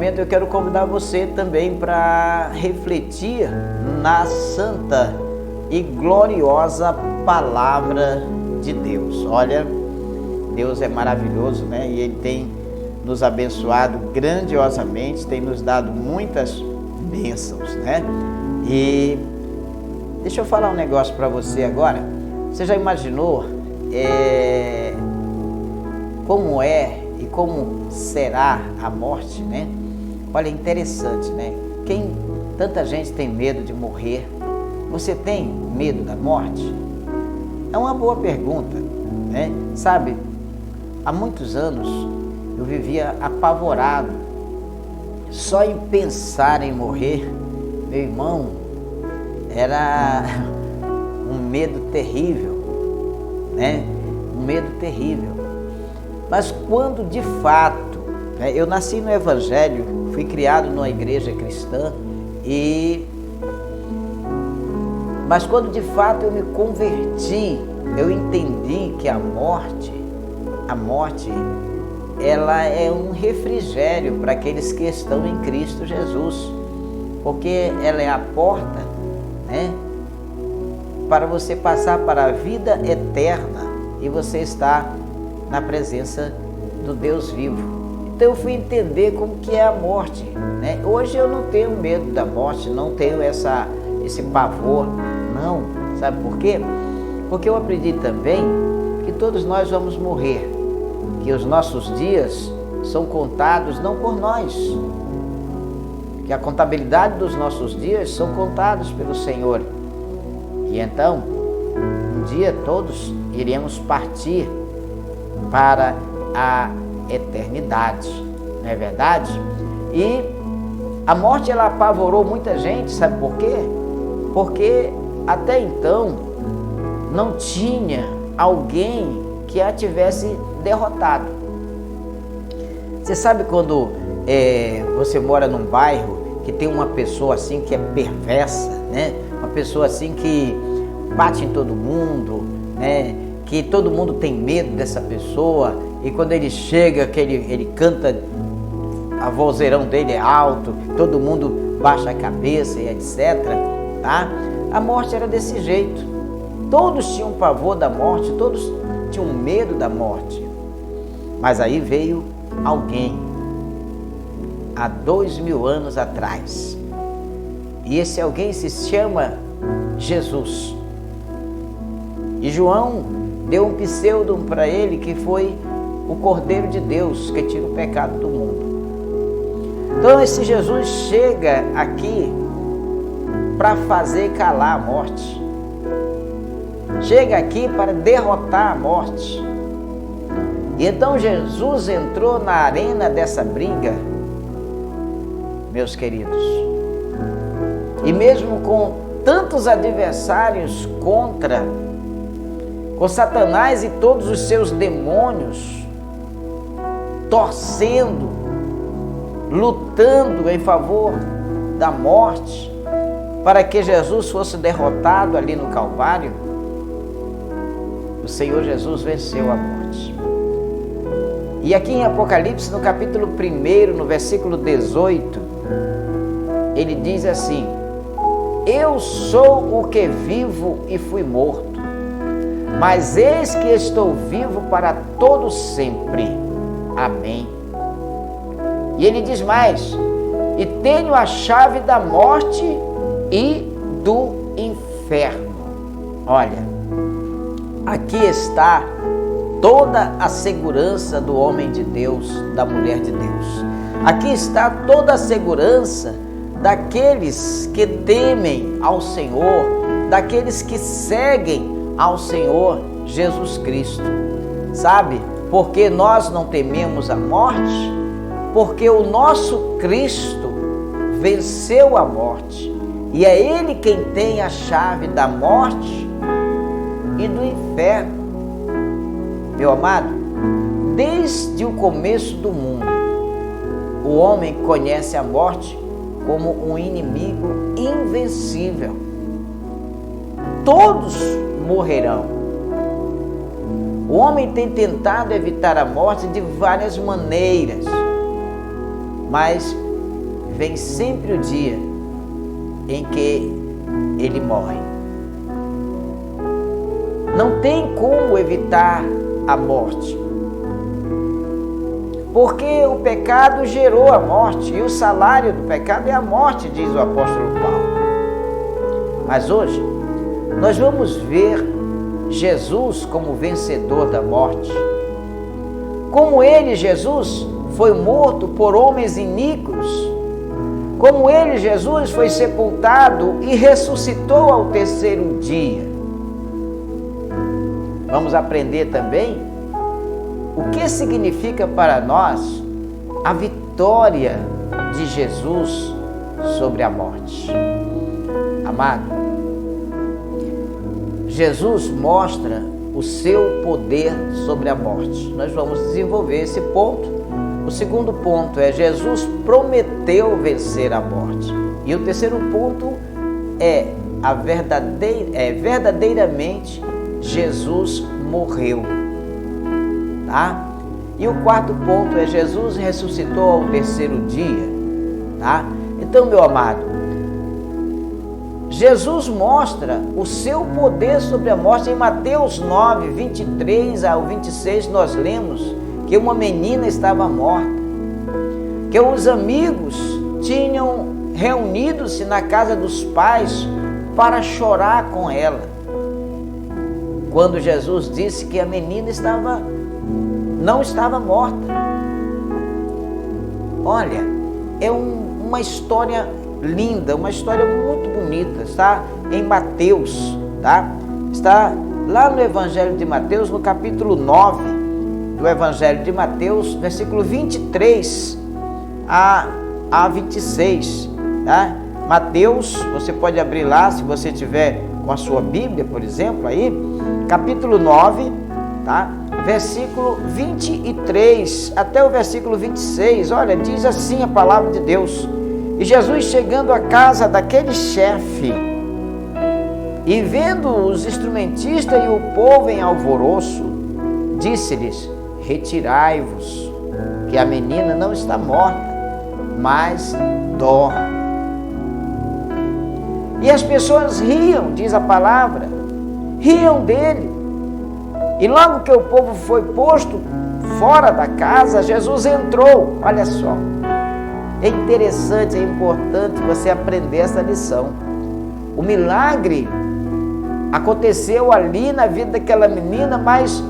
Eu quero convidar você também para refletir na santa e gloriosa palavra de Deus. Olha, Deus é maravilhoso, né? E Ele tem nos abençoado grandiosamente, tem nos dado muitas bênçãos, né? E deixa eu falar um negócio para você agora. Você já imaginou como é e como será a morte, né? Olha, é interessante, né? Tanta gente tem medo de morrer. Você tem medo da morte? É uma boa pergunta, né? Sabe, há muitos anos eu vivia apavorado só em pensar em morrer. Meu irmão, era um medo terrível, né? Um medo terrível. Mas quando de fato, né, eu nasci no Evangelho, fui criado numa igreja cristã, mas quando de fato eu me converti, eu entendi que a morte, ela é um refrigério para aqueles que estão em Cristo Jesus, porque ela é a porta, né, para você passar para a vida eterna e você estar na presença do Deus vivo. Então eu fui entender como que é a morte, né? Hoje eu não tenho medo da morte, não tenho esse pavor, não. Sabe por quê? Porque eu aprendi também que todos nós vamos morrer, que os nossos dias são contados não por nós, que a contabilidade dos nossos dias são contados pelo Senhor. E então, um dia todos iremos partir para a eternidade, não é verdade? E a morte, ela apavorou muita gente, sabe por quê? Porque até então não tinha alguém que a tivesse derrotado. Você sabe quando você mora num bairro que tem uma pessoa assim que é perversa, né? Uma pessoa assim que bate em todo mundo, né? Que todo mundo tem medo dessa pessoa, e quando ele chega, que ele canta, a vozeirão dele é alto, todo mundo baixa a cabeça e etc, tá? A morte era desse jeito. Todos tinham pavor da morte, todos tinham medo da morte. Mas aí veio alguém, há 2000 anos atrás, e esse alguém se chama Jesus. E João deu um pseudo para ele, que foi o Cordeiro de Deus, que tira o pecado do mundo. Então esse Jesus chega aqui para fazer calar a morte. Chega aqui para derrotar a morte. E então Jesus entrou na arena dessa briga, meus queridos. E mesmo com tantos adversários com Satanás e todos os seus demônios torcendo, lutando em favor da morte, para que Jesus fosse derrotado ali no Calvário, o Senhor Jesus venceu a morte. E aqui em Apocalipse, no capítulo 1, no versículo 18, ele diz assim: eu sou o que vivo e fui morto, mas eis que estou vivo para todo sempre. Amém. E ele diz mais: e tenho a chave da morte e do inferno. Olha, aqui está toda a segurança do homem de Deus, da mulher de Deus. Aqui está toda a segurança daqueles que temem ao Senhor, daqueles que seguem ao Senhor Jesus Cristo. Sabe por que nós não tememos a morte? Porque o nosso Cristo venceu a morte, e é Ele quem tem a chave da morte e do inferno. Meu amado, desde o começo do mundo, o homem conhece a morte como um inimigo invencível. Todos morrerão. O homem tem tentado evitar a morte de várias maneiras, mas vem sempre o dia em que ele morre. Não tem como evitar a morte, porque o pecado gerou a morte, e o salário do pecado é a morte, diz o apóstolo Paulo. Mas hoje, nós vamos ver Jesus como vencedor da morte. Como ele, Jesus, foi morto por homens iníquos, como ele, Jesus, foi sepultado e ressuscitou ao terceiro dia. Vamos aprender também o que significa para nós a vitória de Jesus sobre a morte. Amado, Jesus mostra o seu poder sobre a morte. Nós vamos desenvolver esse ponto. O segundo ponto é: Jesus prometeu vencer a morte. E o terceiro ponto é verdadeiramente Jesus morreu, tá? E o quarto ponto é: Jesus ressuscitou ao terceiro dia, tá? Então, meu amado, Jesus mostra o seu poder sobre a morte. Em Mateus 9, 23 ao 26, nós lemos que uma menina estava morta, que os amigos tinham reunido-se na casa dos pais para chorar com ela, quando Jesus disse que a menina não estava morta. Olha, é uma história linda, uma história muito bonita. Está em Mateus, tá? Está lá no Evangelho de Mateus, no capítulo 9 do Evangelho de Mateus, versículo 23 a 26, tá? Mateus, você pode abrir lá, se você tiver com a sua Bíblia, por exemplo, aí, capítulo 9, tá? Versículo 23 até o versículo 26, olha, diz assim a palavra de Deus: E Jesus, chegando à casa daquele chefe, e vendo os instrumentistas e o povo em alvoroço, disse-lhes: Retirai-vos, que a menina não está morta, mas dorme. E as pessoas riam, diz a palavra, riam dele. E logo que o povo foi posto fora da casa, Jesus entrou. Olha só, é interessante, é importante você aprender essa lição. O milagre aconteceu ali na vida daquela menina, mas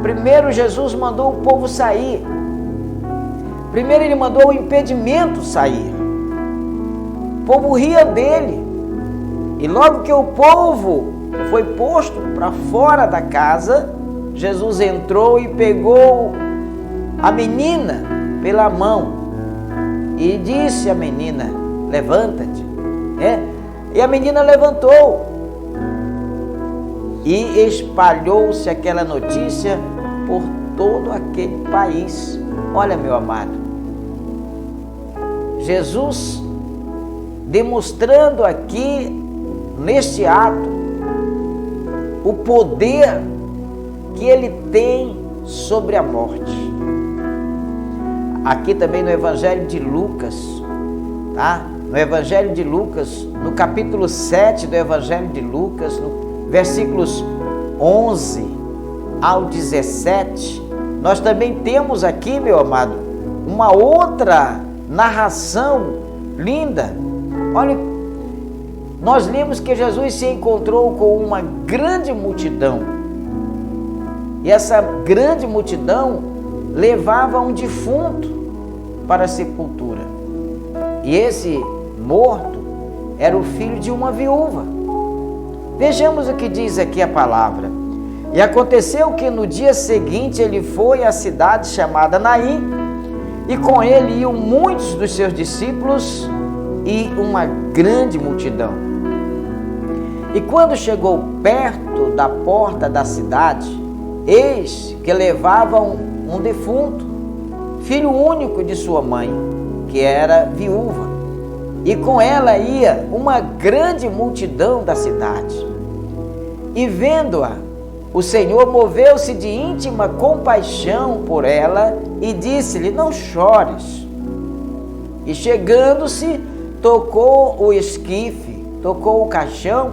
primeiro Jesus mandou o povo sair. Primeiro ele mandou o impedimento sair. O povo ria dele. E logo que o povo foi posto para fora da casa, Jesus entrou e pegou a menina pela mão e disse à menina: levanta-te. E a menina levantou. E espalhou-se aquela notícia por todo aquele país. Olha, meu amado, Jesus demonstrando aqui neste ato o poder que ele tem sobre a morte. Aqui também no Evangelho de Lucas, tá? No Evangelho de Lucas, no capítulo 7 do Evangelho de Lucas, no versículos 11 ao 17, nós também temos aqui, meu amado, uma outra narração linda. Olha, nós lemos que Jesus se encontrou com uma grande multidão, e essa grande multidão levava um defunto para a sepultura, e esse morto era o filho de uma viúva. Vejamos o que diz aqui a palavra. E aconteceu que no dia seguinte ele foi à cidade chamada Naim, e com ele iam muitos dos seus discípulos e uma grande multidão. E quando chegou perto da porta da cidade, eis que levavam um defunto, filho único de sua mãe, que era viúva, e com ela ia uma grande multidão da cidade. E vendo-a, o Senhor moveu-se de íntima compaixão por ela e disse-lhe: não chores. E chegando-se, tocou o esquife, tocou o caixão,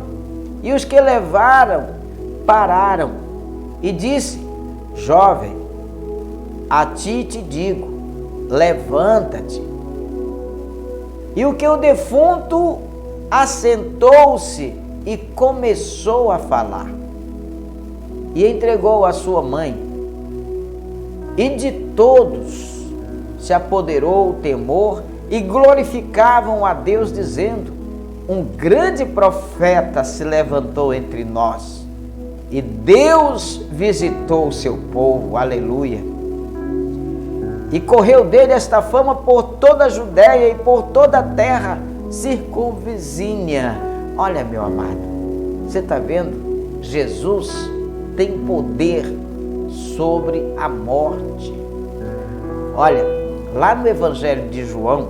e os que levaram pararam. E disse: jovem, a ti te digo, levanta-te. E o que o defunto assentou-se e começou a falar. E entregou a sua mãe. E de todos se apoderou o temor e glorificavam a Deus, dizendo: um grande profeta se levantou entre nós e Deus visitou o seu povo. Aleluia! E correu dele esta fama por toda a Judéia e por toda a terra circunvizinha. Olha, meu amado, você está vendo? Jesus tem poder sobre a morte. Olha, lá no Evangelho de João,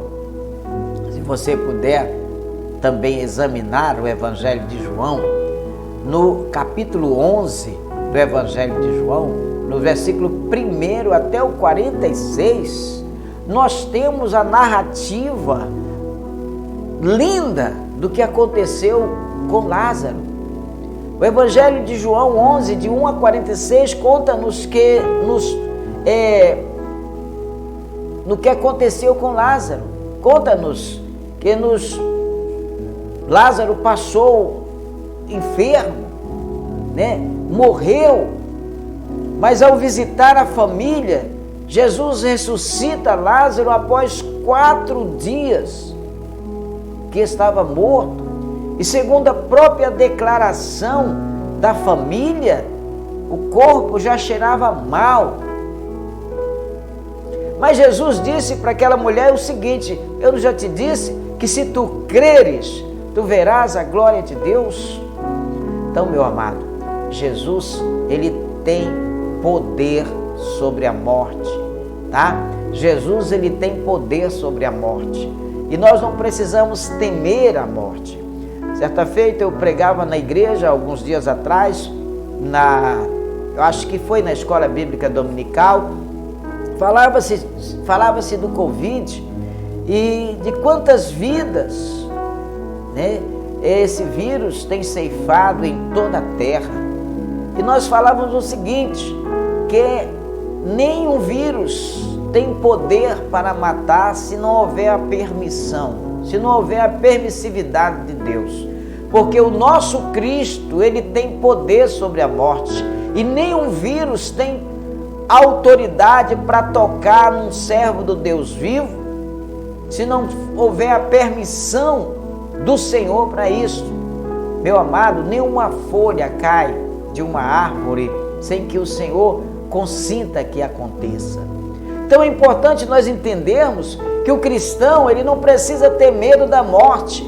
se você puder também examinar o Evangelho de João, no capítulo 11 do Evangelho de João, no versículo 1 até o 46, nós temos a narrativa linda do que aconteceu com Lázaro. O Evangelho de João 11, de 1 a 46, conta-nos no que aconteceu com Lázaro. Conta-nos que Lázaro passou enfermo, né? Morreu, mas ao visitar a família, Jesus ressuscita Lázaro após 4 dias que estava morto. E segundo a própria declaração da família, o corpo já cheirava mal. Mas Jesus disse para aquela mulher o seguinte: eu não já te disse que se tu creres, tu verás a glória de Deus? Então, meu amado, Jesus, ele tem poder sobre a morte, tá? Jesus, ele tem poder sobre a morte. E nós não precisamos temer a morte. Certa feita eu pregava na igreja, alguns dias atrás, eu acho que foi na escola bíblica dominical, falava-se do Covid e de quantas vidas, né, esse vírus tem ceifado em toda a terra. E nós falávamos o seguinte, que nenhum vírus tem poder para matar se não houver a permissão, se não houver a permissividade de Deus. Porque o nosso Cristo, ele tem poder sobre a morte. E nenhum vírus tem autoridade para tocar num servo do Deus vivo, se não houver a permissão do Senhor para isso. Meu amado, nenhuma folha cai de uma árvore sem que o Senhor consinta que aconteça. Então é importante nós entendermos que o cristão, ele não precisa ter medo da morte,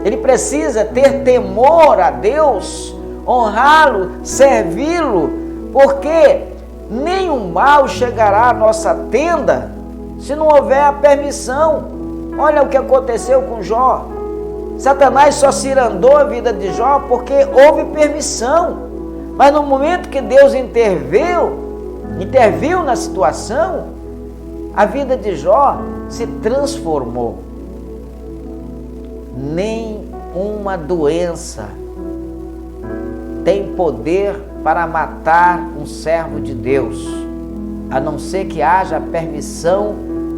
ele precisa ter temor a Deus, honrá-lo, servi-lo, porque nenhum mal chegará à nossa tenda se não houver a permissão. Olha o que aconteceu com Jó. Satanás só cirandou a vida de Jó porque houve permissão. Mas no momento que Deus interviu na situação, a vida de Jó se transformou. Nem uma doença tem poder para matar um servo de Deus, a não ser que haja a permissão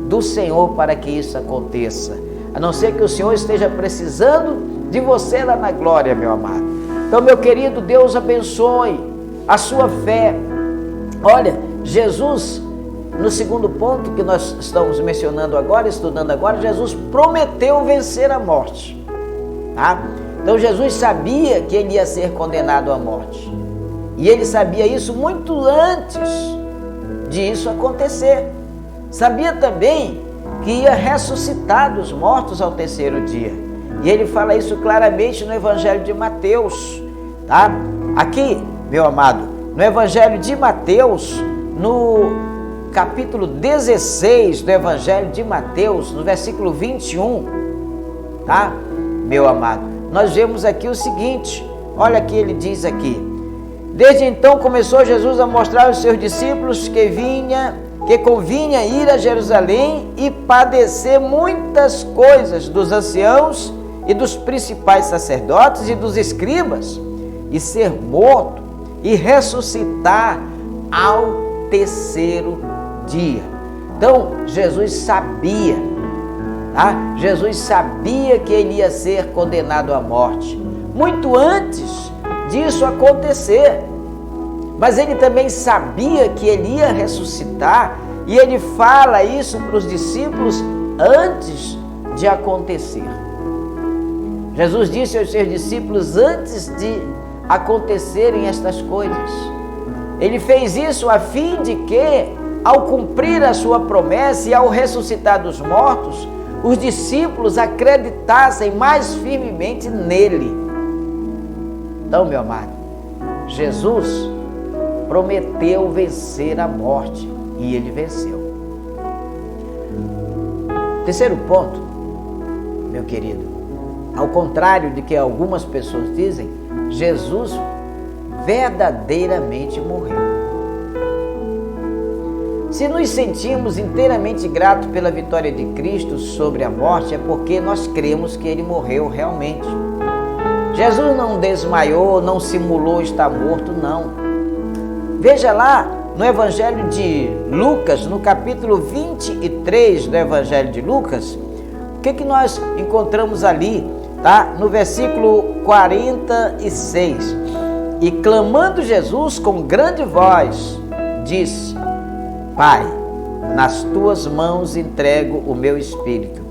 do Senhor para que isso aconteça, a não ser que o Senhor esteja precisando de você lá na glória, meu amado. Então, meu querido, Deus abençoe a sua fé. Olha, Jesus, no segundo ponto que nós estamos mencionando agora, estudando agora, Jesus prometeu vencer a morte, tá? Então Jesus sabia que ele ia ser condenado à morte, e ele sabia isso muito antes de isso acontecer. Sabia também que ia ressuscitar dos mortos ao terceiro dia, e ele fala isso claramente no Evangelho de Mateus, tá? Aqui, meu amado, no Evangelho de Mateus, no capítulo 16 do Evangelho de Mateus, no versículo 21, tá? Meu amado, nós vemos aqui o seguinte, olha que ele diz aqui: desde então começou Jesus a mostrar aos seus discípulos que vinha que convinha ir a Jerusalém e padecer muitas coisas dos anciãos e dos principais sacerdotes e dos escribas, e ser morto e ressuscitar ao terceiro dia. Então, Jesus sabia, tá? Jesus sabia que ele ia ser condenado à morte, muito antes disso acontecer. Mas ele também sabia que ele ia ressuscitar, e ele fala isso para os discípulos antes de acontecer. Jesus disse aos seus discípulos antes de acontecerem estas coisas. Ele fez isso a fim de que, ao cumprir a sua promessa e ao ressuscitar dos mortos, os discípulos acreditassem mais firmemente nele. Então, meu amado, Jesus prometeu vencer a morte e ele venceu. Terceiro ponto, meu querido, ao contrário de que algumas pessoas dizem, Jesus verdadeiramente morreu. Se nos sentimos inteiramente gratos pela vitória de Cristo sobre a morte, é porque nós cremos que ele morreu realmente. Jesus não desmaiou, não simulou estar morto, não. Veja lá no Evangelho de Lucas, no capítulo 23 do Evangelho de Lucas, o que nós encontramos ali, tá? No versículo 46. E clamando Jesus com grande voz, disse: Pai, nas tuas mãos entrego o meu espírito.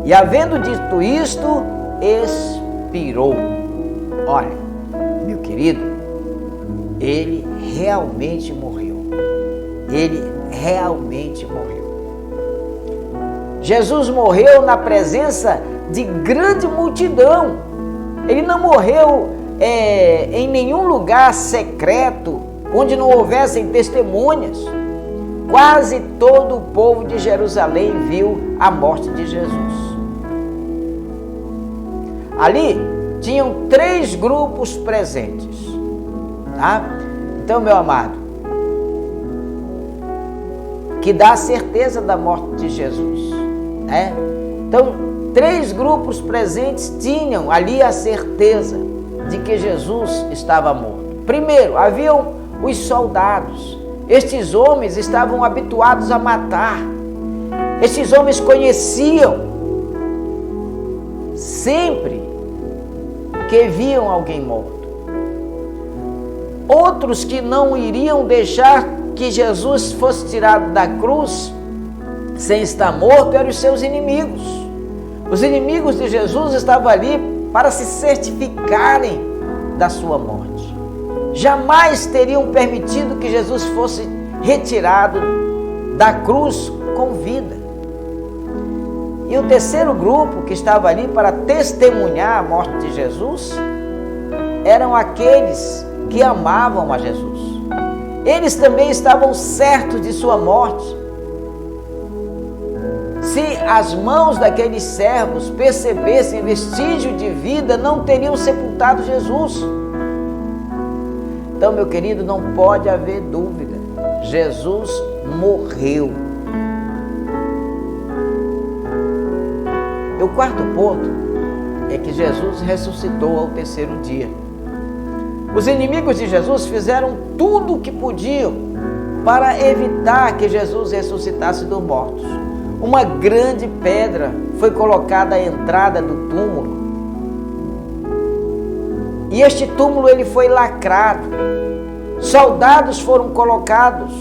E havendo dito isto, expirou. Olha, meu querido, ele realmente morreu. Ele realmente morreu. Jesus morreu na presença de grande multidão. Ele não morreu em nenhum lugar secreto, onde não houvessem testemunhas. Quase todo o povo de Jerusalém viu a morte de Jesus. Ali tinham 3 grupos presentes, tá? Então, meu amado, que dá a certeza da morte de Jesus, né? Então, 3 grupos presentes tinham ali a certeza de que Jesus estava morto. Primeiro, haviam os soldados. Estes homens estavam habituados a matar. Estes homens conheciam sempre que viam alguém morto. Outros que não iriam deixar que Jesus fosse tirado da cruz sem estar morto eram os seus inimigos. Os inimigos de Jesus estavam ali para se certificarem da sua morte. Jamais teriam permitido que Jesus fosse retirado da cruz com vida. E o terceiro grupo que estava ali para testemunhar a morte de Jesus eram aqueles que amavam a Jesus. Eles também estavam certos de sua morte. Se as mãos daqueles servos percebessem vestígio de vida, não teriam sepultado Jesus. Então, meu querido, não pode haver dúvida. Jesus morreu. E o quarto ponto é que Jesus ressuscitou ao terceiro dia. Os inimigos de Jesus fizeram tudo o que podiam para evitar que Jesus ressuscitasse dos mortos. Uma grande pedra foi colocada à entrada do túmulo. E este túmulo ele foi lacrado. Soldados foram colocados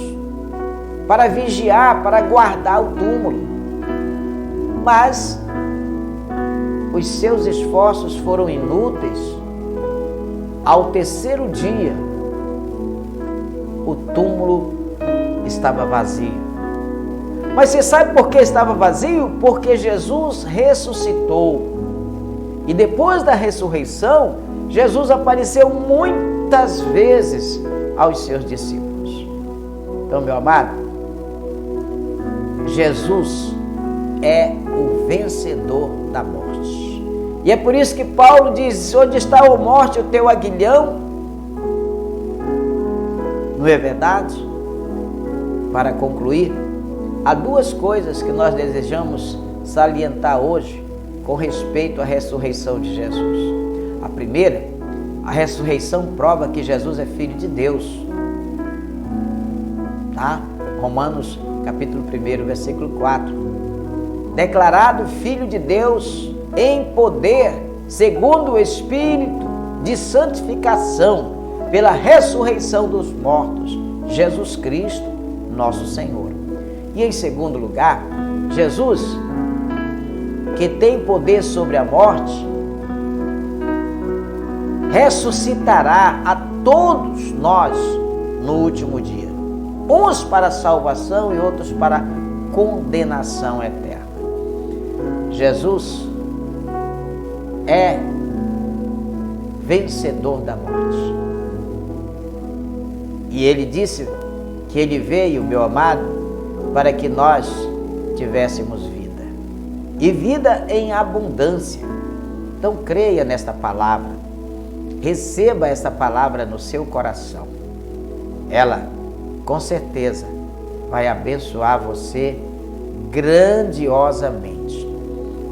para vigiar, para guardar o túmulo. Mas os seus esforços foram inúteis. Ao terceiro dia, o túmulo estava vazio. Mas você sabe por que estava vazio? Porque Jesus ressuscitou. E depois da ressurreição, Jesus apareceu muitas vezes aos seus discípulos. Então, meu amado, Jesus é o vencedor da morte. E é por isso que Paulo diz: onde está, ó morte, o teu aguilhão? Não é verdade? Para concluir, há duas coisas que nós desejamos salientar hoje com respeito à ressurreição de Jesus. A primeira, a ressurreição prova que Jesus é Filho de Deus. Tá? Romanos capítulo 1, versículo 4. Declarado Filho de Deus em poder, segundo o Espírito de santificação, pela ressurreição dos mortos, Jesus Cristo, nosso Senhor. E em segundo lugar, Jesus, que tem poder sobre a morte, ressuscitará a todos nós no último dia, uns para a salvação e outros para a condenação eterna. Jesus é vencedor da morte. E ele disse que ele veio, meu amado, para que nós tivéssemos vida. E vida em abundância. Então creia nesta palavra. Receba esta palavra no seu coração. Ela, com certeza, vai abençoar você grandiosamente.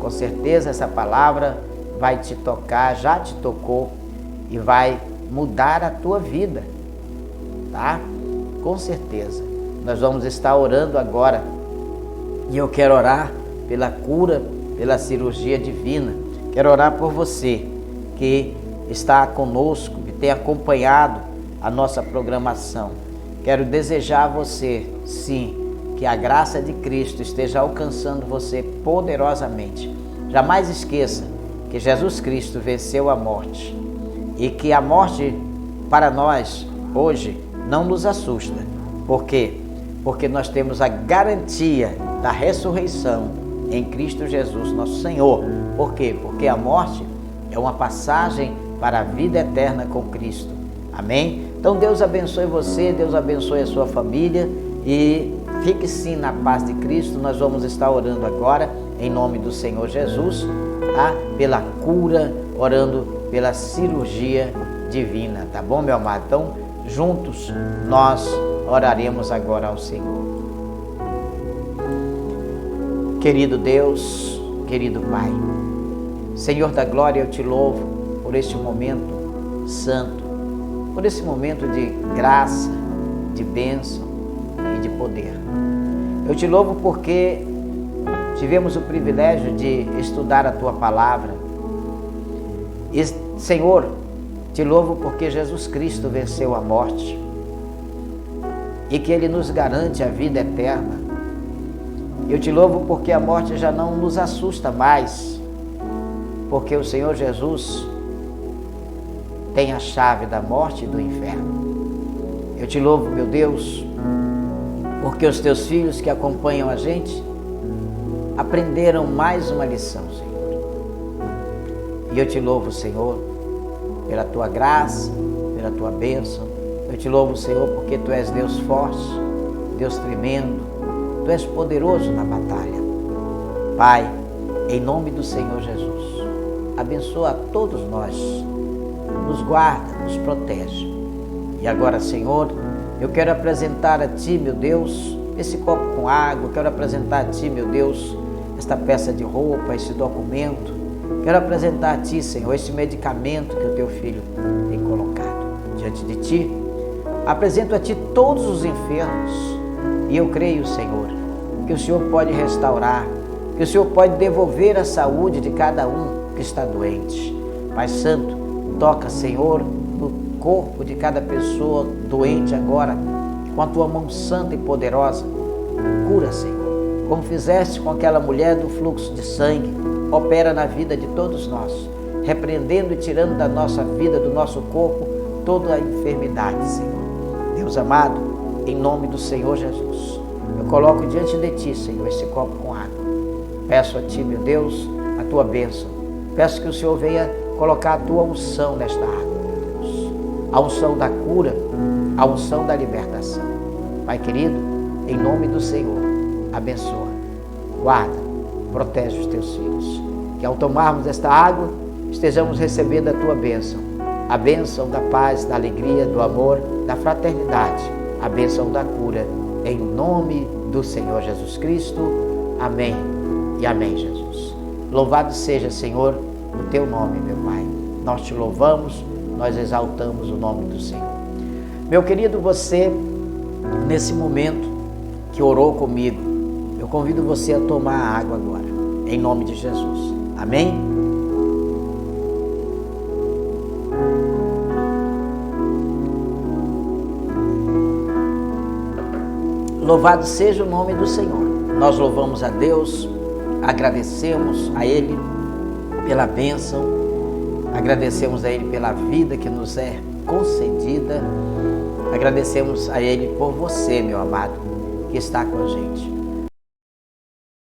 Com certeza essa palavra vai te tocar, já te tocou e vai mudar a tua vida, tá? Com certeza. Nós vamos estar orando agora e eu quero orar pela cura, pela cirurgia divina. Quero orar por você que está conosco, que tem acompanhado a nossa programação. Quero desejar a você, sim, que a graça de Cristo esteja alcançando você poderosamente. Jamais esqueça que Jesus Cristo venceu a morte e que a morte para nós hoje não nos assusta. Por quê? Porque nós temos a garantia da ressurreição em Cristo Jesus, nosso Senhor. Por quê? Porque a morte é uma passagem para a vida eterna com Cristo. Amém? Então Deus abençoe você, Deus abençoe a sua família e fique sim na paz de Cristo. Nós vamos estar orando agora em nome do Senhor Jesus, tá? Pela cura, orando pela cirurgia divina, tá bom, meu amado? Então, juntos nós oraremos agora ao Senhor. Querido Deus, querido Pai, Senhor da glória, eu te louvo por este momento santo, por esse momento de graça, de bênção e de poder. Eu te louvo porque tivemos o privilégio de estudar a Tua Palavra. E, Senhor, te louvo porque Jesus Cristo venceu a morte e que Ele nos garante a vida eterna. Eu te louvo porque a morte já não nos assusta mais, porque o Senhor Jesus tem a chave da morte e do inferno. Eu te louvo, meu Deus, porque os teus filhos que acompanham a gente aprenderam mais uma lição, Senhor. E eu te louvo, Senhor, pela tua graça, pela tua bênção. Eu te louvo, Senhor, porque tu és Deus forte, Deus tremendo, tu és poderoso na batalha. Pai, em nome do Senhor Jesus, abençoa a todos nós, nos guarda, nos protege. E agora, Senhor, eu quero apresentar a Ti, meu Deus, esse copo com água, quero apresentar a Ti, meu Deus, esta peça de roupa, esse documento. Quero apresentar a Ti, Senhor, esse medicamento que o Teu Filho tem colocado diante de Ti. Apresento a Ti todos os enfermos e eu creio, Senhor, que o Senhor pode restaurar, que o Senhor pode devolver a saúde de cada um que está doente. Pai Santo, toca, Senhor, no corpo de cada pessoa doente agora, com a Tua mão santa e poderosa. Cura, Senhor, como fizeste com aquela mulher do fluxo de sangue. Opera na vida de todos nós, repreendendo e tirando da nossa vida, do nosso corpo, toda a enfermidade, Senhor. Deus amado, em nome do Senhor Jesus, eu coloco diante de Ti, Senhor, esse copo com água. Peço a Ti, meu Deus, a Tua bênção. Peço que o Senhor venha colocar a Tua unção nesta água, meu Deus. A unção da cura, a unção da libertação. Pai querido, em nome do Senhor, abençoa, guarda, protege os Teus filhos. Que ao tomarmos esta água, estejamos recebendo a Tua bênção. A bênção da paz, da alegria, do amor, da fraternidade. A bênção da cura, em nome do Senhor Jesus Cristo. Amém e amém, Jesus. Louvado seja, Senhor, o teu nome, meu Pai. Nós te louvamos, nós exaltamos o nome do Senhor. Meu querido, você, nesse momento que orou comigo, eu convido você a tomar água agora, em nome de Jesus. Amém? Louvado seja o nome do Senhor. Nós louvamos a Deus, agradecemos a Ele pela bênção, agradecemos a Ele pela vida que nos é concedida, agradecemos a Ele por você, meu amado, que está com a gente.